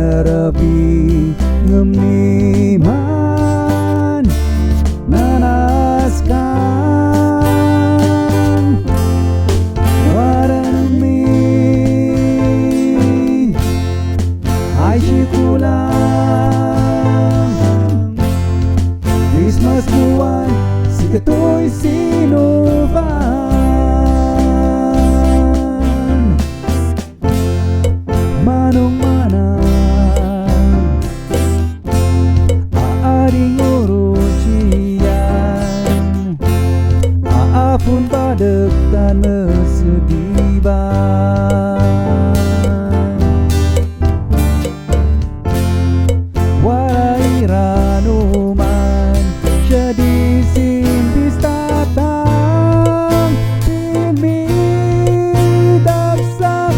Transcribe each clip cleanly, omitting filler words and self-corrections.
narabi ngemniman nanaskan waranmi aisikulang Christmas buwan si kato'y sinuvan manong-manang aaring urusiyan aapun padek tan mesediban warai ranuman jadi simpis tatang pilmi daksa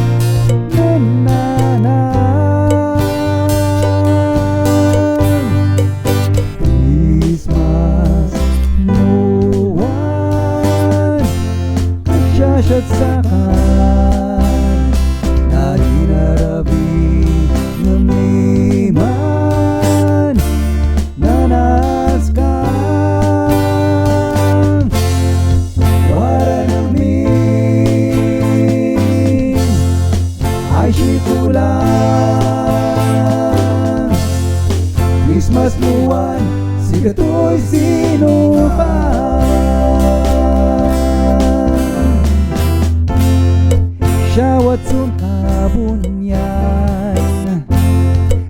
Christmas muwan kasyasyasakan nari narabi ngemiman nanaskan waranami aisikulang Christmas muwan si kato'y sinuvan syawat sun kabunyan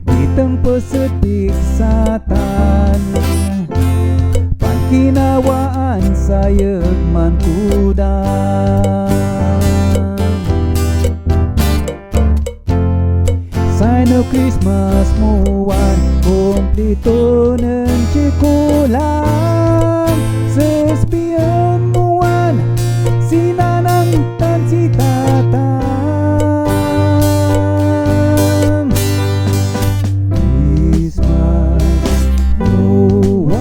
diteng pesedik satan pankinawaan sayek man kudang Saino Christmas muwan komplito ng cikulang sespian muwan sinanang tan si tatang Christmas muwan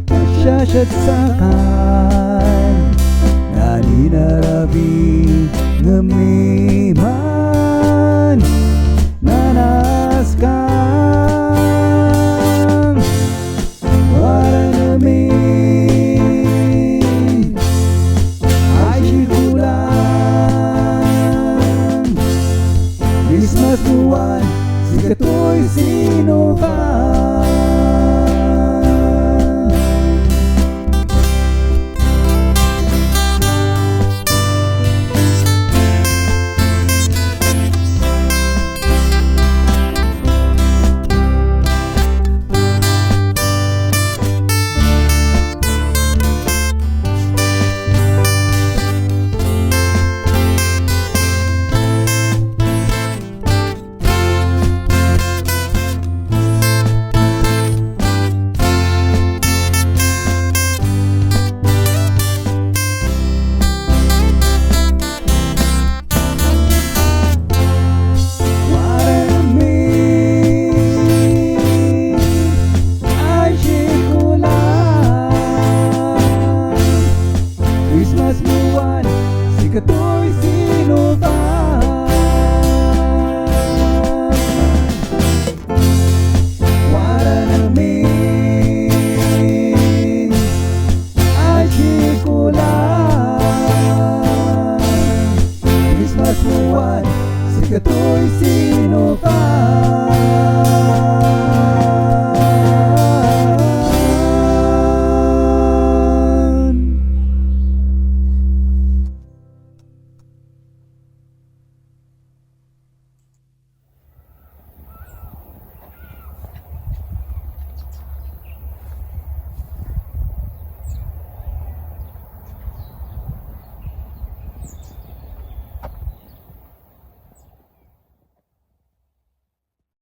kasyasyasakan nani narabi ngemiman nanaskan waranami aisikulang Christmas buwan si kato'y sinuvan